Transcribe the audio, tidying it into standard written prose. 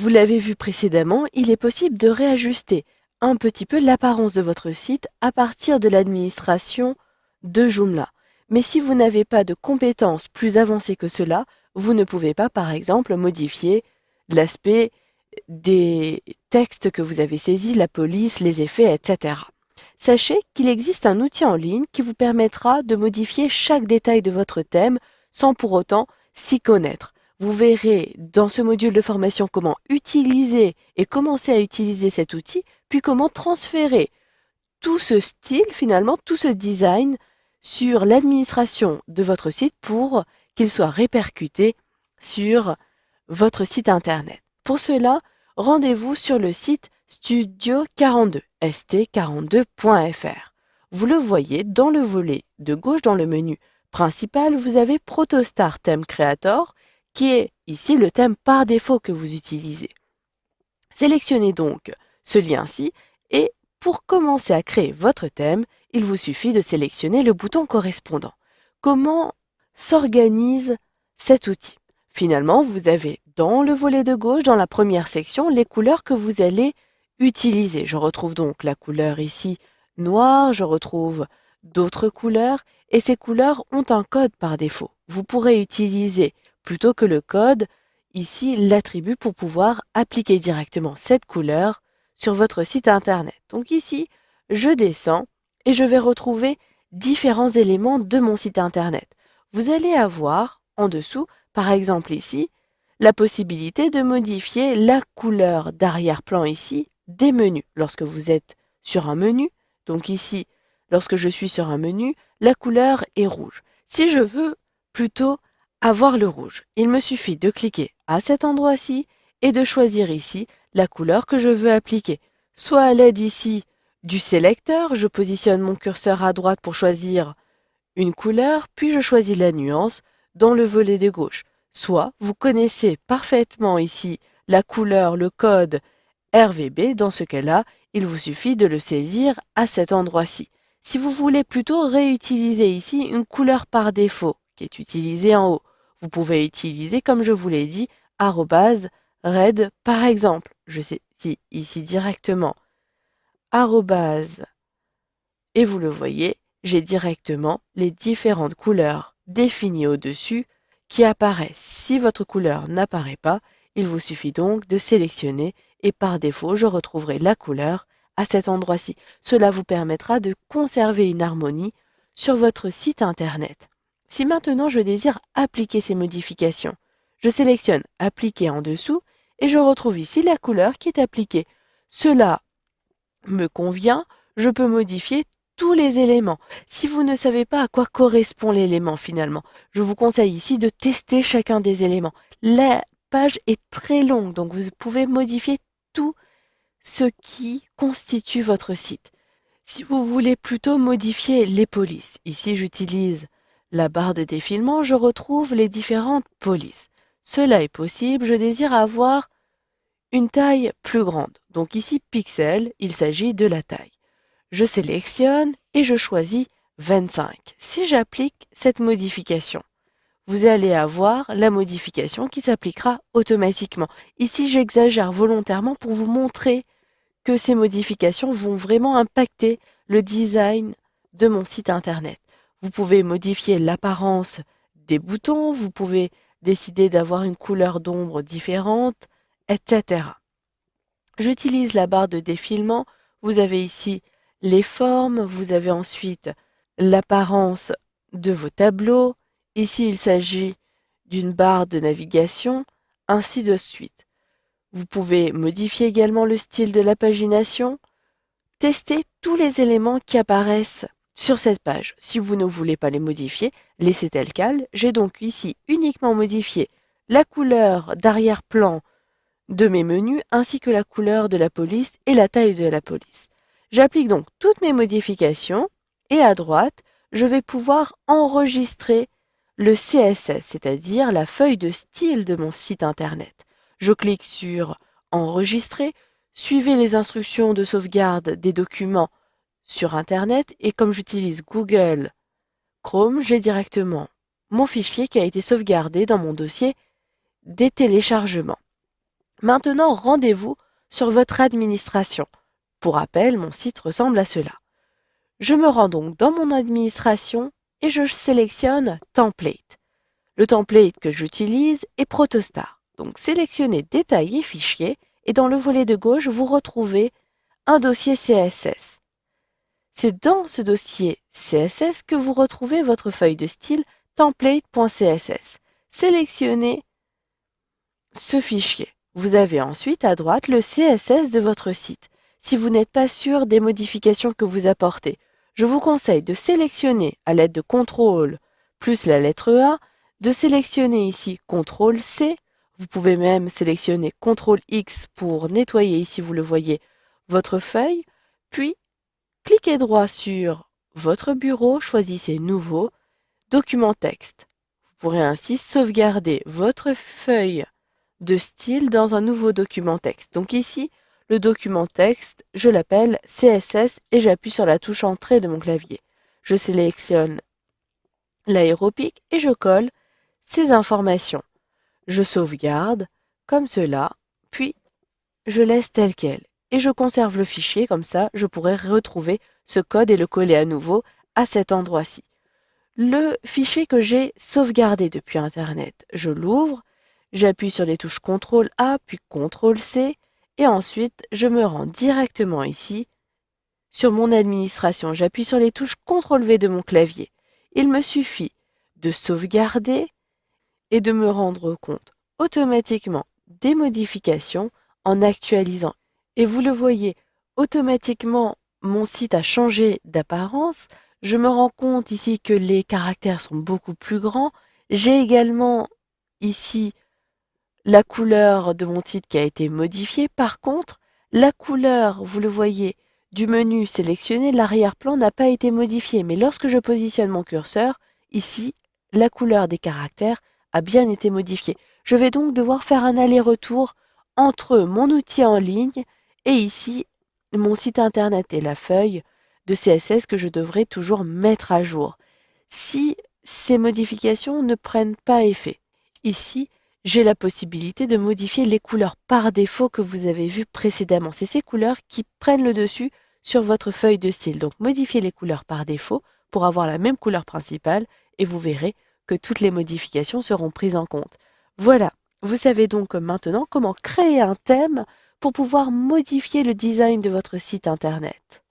Vous l'avez vu précédemment, il est possible de réajuster un petit peu l'apparence de votre site à partir de l'administration de Joomla. Mais si vous n'avez pas de compétences plus avancées que cela, vous ne pouvez pas, par exemple, modifier l'aspect des textes que vous avez saisis, la police, les effets, etc. Sachez qu'il existe un outil en ligne qui vous permettra de modifier chaque détail de votre thème sans pour autant s'y connaître. Vous verrez dans ce module de formation comment utiliser et commencer à utiliser cet outil, puis comment transférer tout ce style, finalement, tout ce design sur l'administration de votre site pour qu'il soit répercuté sur votre site internet. Pour cela, rendez-vous sur le site studio42, st42.fr. Vous le voyez dans le volet de gauche dans le menu principal, vous avez Protostar Theme Creator, qui est ici le thème par défaut que vous utilisez. Sélectionnez donc ce lien-ci et pour commencer à créer votre thème, il vous suffit de sélectionner le bouton correspondant. Comment s'organise cet outil? Finalement, vous avez dans le volet de gauche, dans la première section, les couleurs que vous allez utiliser. Je retrouve donc la couleur ici noire, je retrouve d'autres couleurs et ces couleurs ont un code par défaut. Vous pourrez utiliser plutôt que le code ici l'attribut pour pouvoir appliquer directement cette couleur sur votre site internet. Donc ici, je descends et je vais retrouver différents éléments de mon site internet. Vous allez avoir en dessous, par exemple ici, la possibilité de modifier la couleur d'arrière-plan ici des menus. Lorsque vous êtes sur un menu, donc ici, lorsque je suis sur un menu, la couleur est rouge. Si je veux plutôt avoir le rouge, il me suffit de cliquer à cet endroit-ci et de choisir ici la couleur que je veux appliquer. Soit à l'aide ici du sélecteur, je positionne mon curseur à droite pour choisir une couleur, puis je choisis la nuance dans le volet de gauche. Soit vous connaissez parfaitement ici la couleur, le code RVB, dans ce cas-là, il vous suffit de le saisir à cet endroit-ci. Si vous voulez plutôt réutiliser ici une couleur par défaut qui est utilisée en haut, vous pouvez utiliser, comme je vous l'ai dit, arrobase red par exemple. Je saisis ici directement arrobase et vous le voyez, j'ai directement les différentes couleurs définies au-dessus qui apparaissent. Si votre couleur n'apparaît pas, il vous suffit donc de sélectionner et par défaut, je retrouverai la couleur à cet endroit-ci. Cela vous permettra de conserver une harmonie sur votre site internet. Si maintenant je désire appliquer ces modifications, je sélectionne Appliquer en dessous et je retrouve ici la couleur qui est appliquée. Cela me convient, je peux modifier tous les éléments. Si vous ne savez pas à quoi correspond l'élément finalement, je vous conseille ici de tester chacun des éléments. La page est très longue, donc vous pouvez modifier tout ce qui constitue votre site. Si vous voulez plutôt modifier les polices, ici j'utilise la barre de défilement, je retrouve les différentes polices. Cela est possible, je désire avoir une taille plus grande. Donc ici pixel, il s'agit de la taille. Je sélectionne et je choisis 25. Si j'applique cette modification, vous allez avoir la modification qui s'appliquera automatiquement. Ici, j'exagère volontairement pour vous montrer que ces modifications vont vraiment impacter le design de mon site internet. Vous pouvez modifier l'apparence des boutons, vous pouvez décider d'avoir une couleur d'ombre différente, etc. J'utilise la barre de défilement. Vous avez ici les formes, vous avez ensuite l'apparence de vos tableaux. Ici, il s'agit d'une barre de navigation, ainsi de suite. Vous pouvez modifier également le style de la pagination, tester tous les éléments qui apparaissent sur cette page. Si vous ne voulez pas les modifier, laissez tel quel. J'ai donc ici uniquement modifié la couleur d'arrière-plan de mes menus ainsi que la couleur de la police et la taille de la police. J'applique donc toutes mes modifications et à droite, je vais pouvoir enregistrer le CSS, c'est-à-dire la feuille de style de mon site internet. Je clique sur Enregistrer, suivez les instructions de sauvegarde des documents sur internet et comme j'utilise Google Chrome, j'ai directement mon fichier qui a été sauvegardé dans mon dossier des téléchargements. Maintenant, rendez-vous sur votre administration. Pour rappel, mon site ressemble à cela. Je me rends donc dans mon administration et je sélectionne Template. Le template que j'utilise est Protostar. Donc sélectionnez Détailler fichier et dans le volet de gauche, vous retrouvez un dossier CSS. C'est dans ce dossier CSS que vous retrouvez votre feuille de style template.css. Sélectionnez ce fichier. Vous avez ensuite à droite le CSS de votre site. Si vous n'êtes pas sûr des modifications que vous apportez, je vous conseille de sélectionner à l'aide de CTRL plus la lettre A, de sélectionner ici CTRL C. Vous pouvez même sélectionner CTRL X pour nettoyer, ici vous le voyez, votre feuille, puis cliquez droit sur votre bureau, choisissez Nouveau, Document texte. Vous pourrez ainsi sauvegarder votre feuille de style dans un nouveau document texte. Donc ici, le document texte, je l'appelle CSS et j'appuie sur la touche Entrée de mon clavier. Je sélectionne l'aéropic et je colle ces informations. Je sauvegarde comme cela, puis je laisse tel quel. Et je conserve le fichier, comme ça je pourrai retrouver ce code et le coller à nouveau à cet endroit-ci. Le fichier que j'ai sauvegardé depuis Internet, je l'ouvre, j'appuie sur les touches CTRL A puis CTRL C et ensuite je me rends directement ici sur mon administration. J'appuie sur les touches CTRL V de mon clavier. Il me suffit de sauvegarder et de me rendre compte automatiquement des modifications en actualisant. Et vous le voyez, automatiquement, mon site a changé d'apparence. Je me rends compte ici que les caractères sont beaucoup plus grands. J'ai également ici la couleur de mon site qui a été modifiée. Par contre, la couleur, vous le voyez, du menu sélectionné, l'arrière-plan n'a pas été modifié. Mais lorsque je positionne mon curseur, ici, la couleur des caractères a bien été modifiée. Je vais donc devoir faire un aller-retour entre mon outil en ligne et ici, mon site internet et la feuille de CSS que je devrais toujours mettre à jour. Si ces modifications ne prennent pas effet, ici, j'ai la possibilité de modifier les couleurs par défaut que vous avez vues précédemment. C'est ces couleurs qui prennent le dessus sur votre feuille de style. Donc modifiez les couleurs par défaut pour avoir la même couleur principale et vous verrez que toutes les modifications seront prises en compte. Voilà, vous savez donc maintenant comment créer un thème pour pouvoir modifier le design de votre site internet.